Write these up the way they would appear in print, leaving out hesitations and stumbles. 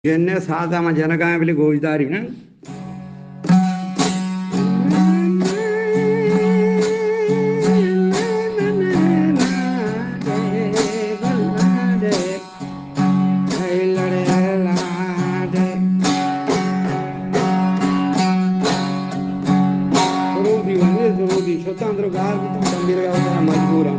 Genne sadama janagam bili gojdari na. Sorudi, Shotandro Garbi, tambire la majbura.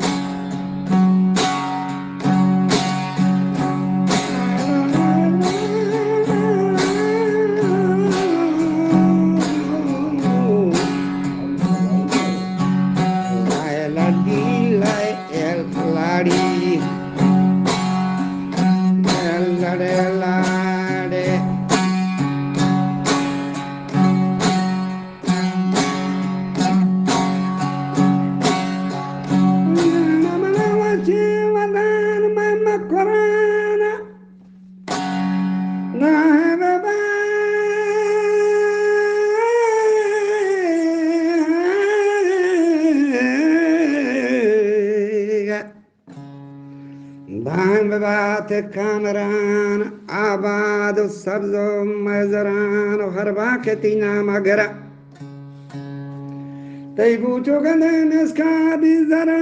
Kameran abad sabzo mazaran harba ketina magara taibu choganen skadi zara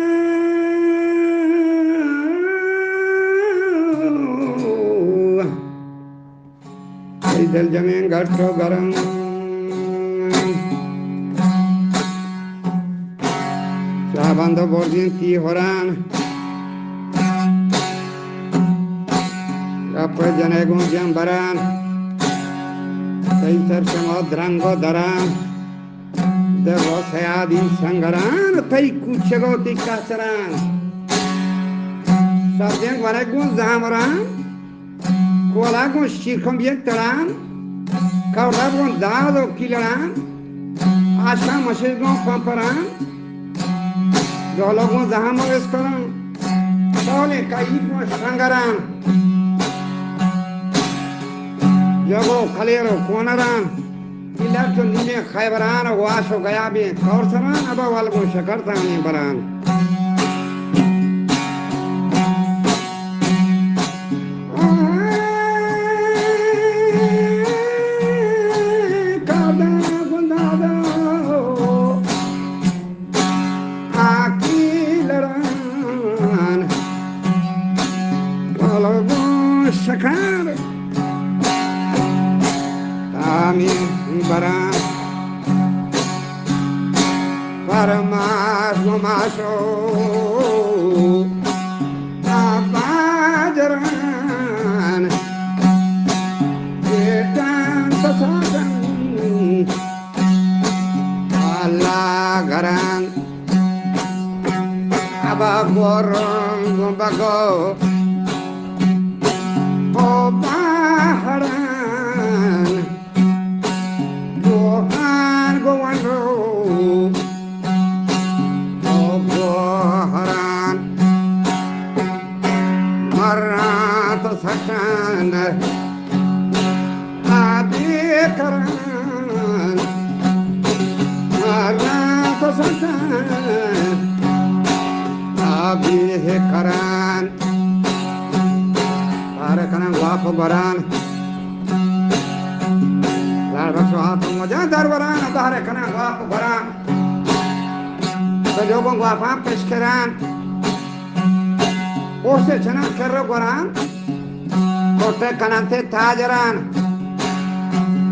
idal jamin gatto garam sabando bordin ti horan Apa janegung jambaran Taisar samodrango daran Devo sayadin sangaran Tai kuchegoti kasaran Sabjeng vanegung zamaran Kualagung shirkom yektaran Kauragung dado kilaran Asha mashirgung pamparan Dologung zahamo eskaran Dole kaifu sangaran Jogo kalero konaran ilacho nime khaybaran washo gayabi kaursaran aba walgo shakartan baran kada gundado akilaran walgo shakar Amin baran Paramas mamasho Abajaran Yetan sasadan Alagaran Ababorong gumbago Obaharan Gowando Oboharan Marata Satan Abikaran Marata Satan Abikaran Parakanan Wapo Baran Mujah darbaran adhare kana gap baran Sajobong gapam peshkeran Ose chana kerro baran Kote kanante tajaran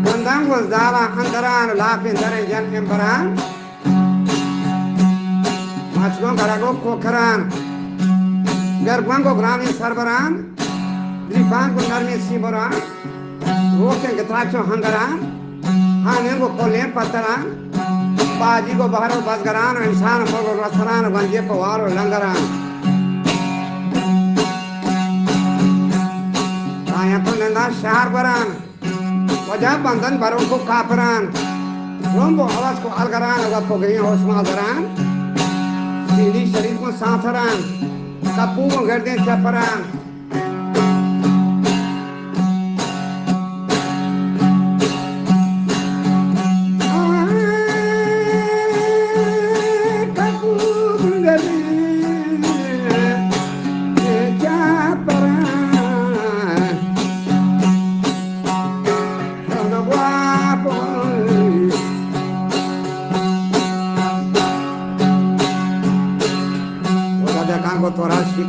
Kandang wazdala andaran Lafin dare jan embaran Machgon garago kokaran Gargwango grami sarbaran Drifango narmi sibaran Roke getracho hangaran Hanen ko kolen pataran Baji ko baharo basgaran Insan ko rasaran Ganje ko waro langaran Kaya ko nenda shahar baran Wajah bandan baron ko kaparan Rombo awas ko algaran Aga pogriyan hosma algaran Sili sharir ko sansaran Kapu ko garden chaparan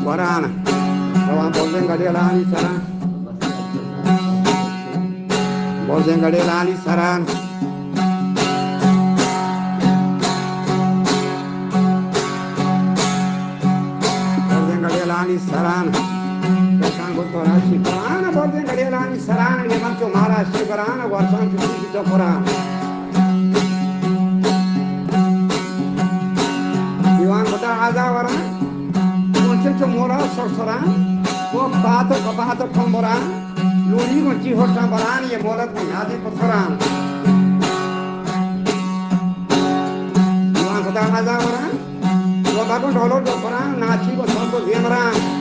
भरान भगवान बोलते गड़ेलानी सरान बोलते गड़ेलानी सरान बोलते गड़ेलानी सरान कैसा को तो राशि पुराण बोलते गड़ेलानी सरान ये मन तो महाराष्ट्र पुराण वर्षां चुकी तो पुराण दिवान बता आजा वरान मुझे मोरा सरसरा वो बात खंबरा लोरी को चिहोटा बरान ये मोलत में यादी पथरान वहाँ कता आजा वरान वो बाको ढोलो डोपरान नाची को संतो देमरान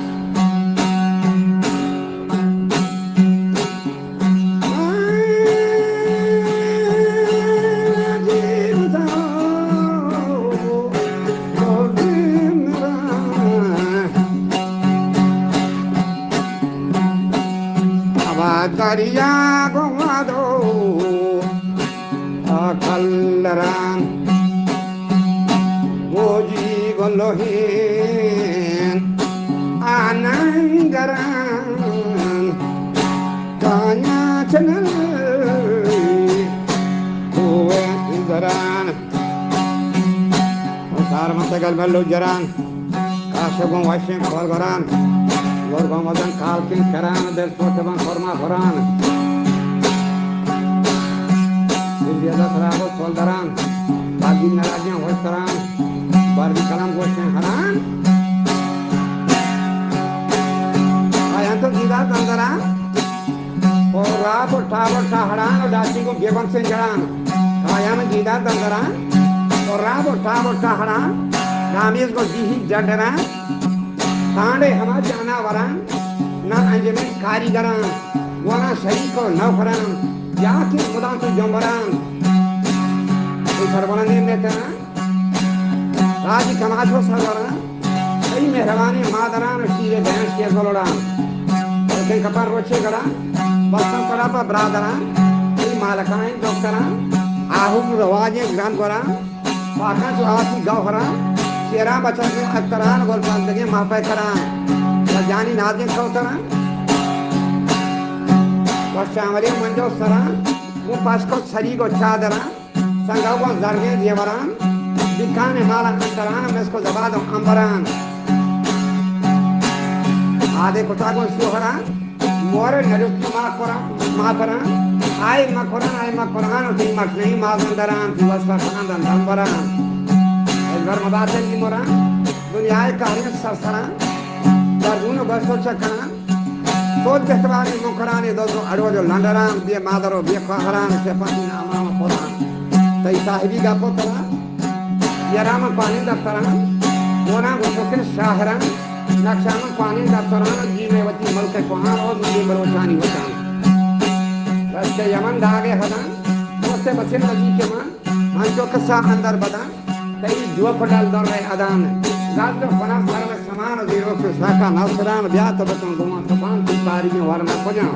Dariya gomado akallaran goji golohin anangaran kanya chanal kowe zaran sar matagal ballo jaran kasabon washin korgaran Gorgamadan kalkin karan del sotaban forma foran Indiada sarabo soldaran bagin narajnya hostaran barbi kalam goshen haran ayanto gida tandaran ora potava saharan dasi ko geban sen jaran kayam gida tandaran ora potava saharan gamis ko dihi jadaran Tande हमार जाना वरान ना अंजमें कारीगरान वना शरीक और नौकरान याके खुदा तो जंबरान कोई सरवरने में करना राजी कमाशो सरवरान कई मेहरबानी मादरान शीरे भैंस के सोलोड़ान और कई कपार रोचे करा बस्तन करा पर ब्रादरान कई मालकाएं डॉक्टरान आहुम रवाजे ग्राम करा पाखा जो आती गाँव हरान शेरा बचा के अक्तरान गोलपाल लगे मापे करान जानी नादे कौतरान वर्षावली मंजो सरान वो पास को छरी को चादरान संगाव को जरगे देवरान दिखाने माला अंतरान मैं इसको दबा दूं अंबरान आधे कुटा को सुहरान मोरे नरुक्ति माकरान आय मकरान उठी मक नहीं माजंदरान दिवस का खानदान अंबरान घर में बातें की मोरा दुनिया का हर सरसरा दर्जुन बसो चकना सोच बेतवानी मुकरानी दोस्तों अड़ो जो लंडरान बिये मादरो बिये कहरान से पानी नामा पोरान तई साहिबी का पोतरा यराम पानी दफ्तरान मोना गुस्से शाहरान नक्शाम पानी दफ्तरान जीवेवती मलक कोहान और मुझे बरोचानी होता बस के यमन दागे हदान उससे बचे नदी के मान अंजो कसा अंदर बदान कई जुआ पटाल दौर रहे आदान गाजर फना सर्व समान जीरो से शाखा नौसरान ब्यात बतन गुमा सपान की पारी में वारमा पजाओ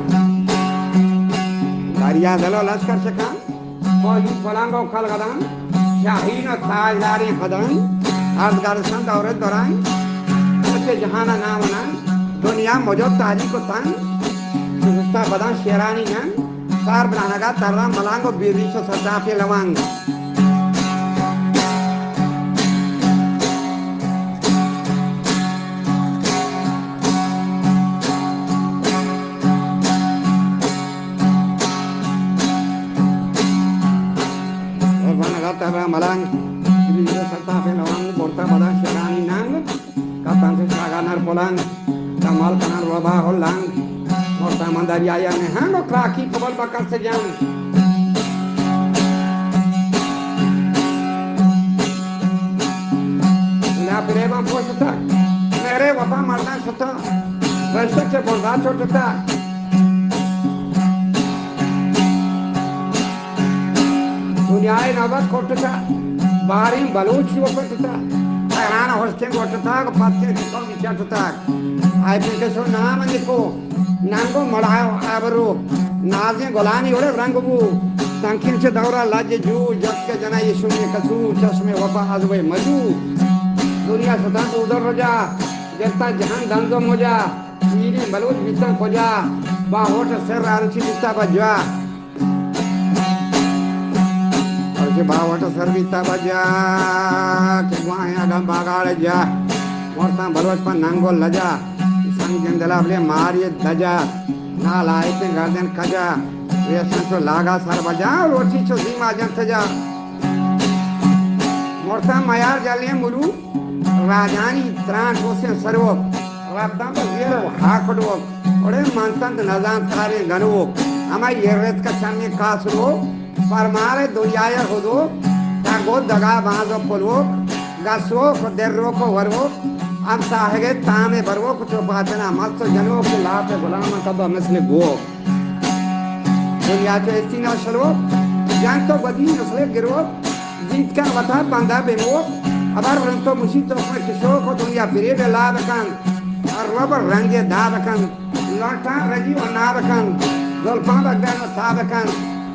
दारिया दलो लश्कर शका कोई फलांगो खल गदान शाहीन ताजदारी हदान आजगार संत औरत दौरान उसे जहाना नाम ना दुनिया मौजूद ताजी को तान सुस्ता बदान शेरानी ना सार बनाना तरला मलांगो बीरिशो सदा पे लवांग malang ini serta pelawang porta pada serani nang kapan sesaganar polang kamal kanar wabah holang porta mandari ayam hang kraki kebal bakal sejam la pereba posata mere wapa mardan sota verse se bolda chotata दुनिया नवत कोटता बारी बलूच को कोटता राना होस्टे कोटता को पत्ते को विचटता आई पे सो नाम निको नांगो मड़ायो आबरो नाजे गोलानी ओरे रंगबू संखिन से दौरा लाजे जू जग के जना यीशु में कसू चश्मे वफा आजवे मजू दुनिया सदा उधर रजा Kita jahan danzo moja, ini balut bintang koja, bahwa ser arci bisa baja. Arci bahwa ser bisa baja, keguanya dan bagal aja. Morta balut pananggol laja, sang jendela beli mari daja, nala itu garden kaja, reason to laga sar baja, roti to zima jan saja. Morta mayar jalan mulu. Rajani त्राण पोसे सर्वोक राब्दाम बजीर हाकडोक ओडे मानतंत नजान तारे गनोक हमारी येरेत का चाने कासरो परमारे दुनियाया होदो तागो दगा बाजो पोलो गासो को देरो को वरवो हम साहेगे तामे बरवो कुछ बातना मस्त जनो के लापे गुलाम कब मसले गो दुनिया तो इसी ना शरो जान तो बदी नस्ले गिरो जीत का वथा बंदा बेमो अबार रंतो मुसीतो पर किशो को दुनिया फिरे बे लाबकन और रबर रंगे दाबकन लौटा रजी और नाबकन जोलपां बगदान साबकन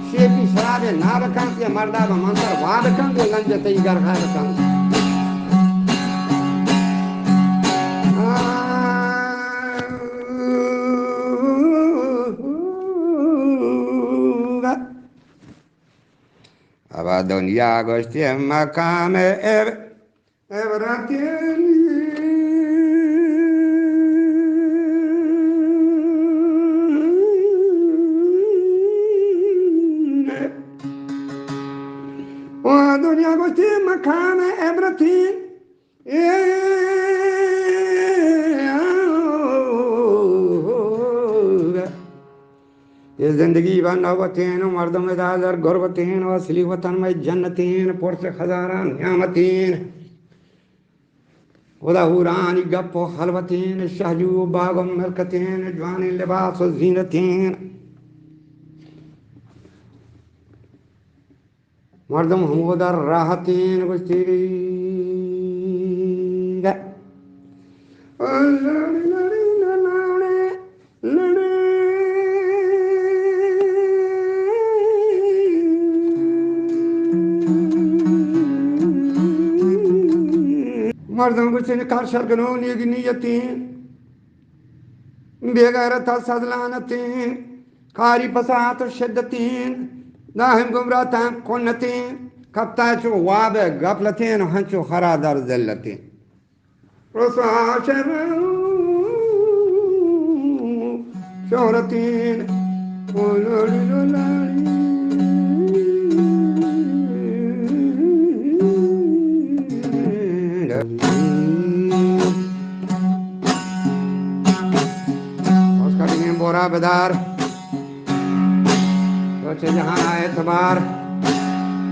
शेपी शराबे नाबकन ये मर्दा मंतर वाबकन दो लंजे तई घर खाबकन अब दुनिया गोष्ठी मकाम Everything दुनिया को थी मकान everything ये जिंदगी बनवतीन मर्दों में दादर गुरबतीन असली वतन में जन्नतीन पुरस खजाना नियामतीन उदाहुरानी गप्पो हलवतीन शहजू बागो मिलकतीन जवानी लिबास जीनतीन मर्दम हमोदर राहतीन गुस्तीरी मर्दों को चीन कार शर्कनो नियतीन बेगैरत सदलानतीन कारी पसात शिद्दतीन दाहिम गुमरातान कुन्नतीन कप्ता चो वाब गफलतीन हंचो खरादर जिल्लतीन रसाशर शोहरतीन बोरा बेदार सोचे जहां आए तबार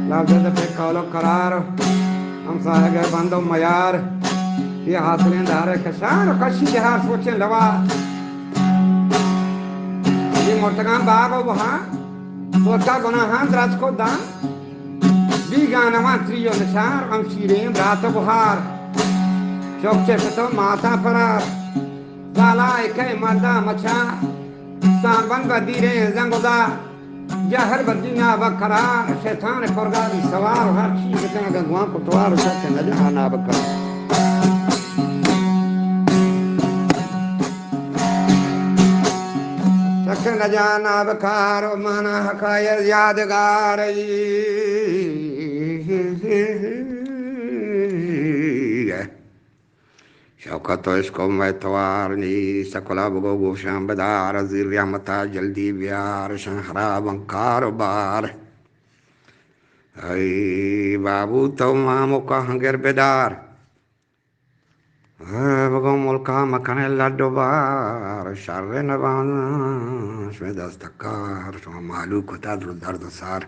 लफ्ज़ पे कौलो करार हम साहे बंदो मयार ये हाथलें दारे कशार कशी जहार सोचे लवा ये मोटगां बागो बहा सोचा गुनाहां द्राज को दान बीगानवा त्रियो नशार हम शीरें रात बुहार चौकचे पे तो माता परार साला एक मर्दा मचा सांबन बदीरे जंगोदा जहर बदीना बकरार शैतान फरगादी सवार हर चीज के गंगवा कुटवार सके न जाना बकर सके न जाना बकार माना हकाय यादगार शौकत इसको मैं तवार नी सकला बगो गोशां बदार ज़िर्या मता जल्दी ब्यार शहराब कारोबार आई बाबू तो मामो का हंगर बेदार बगो मुल्का मखने लड्डो बार शर्रे नबान शमे दस्तकार शो मालू कुता दर्द सार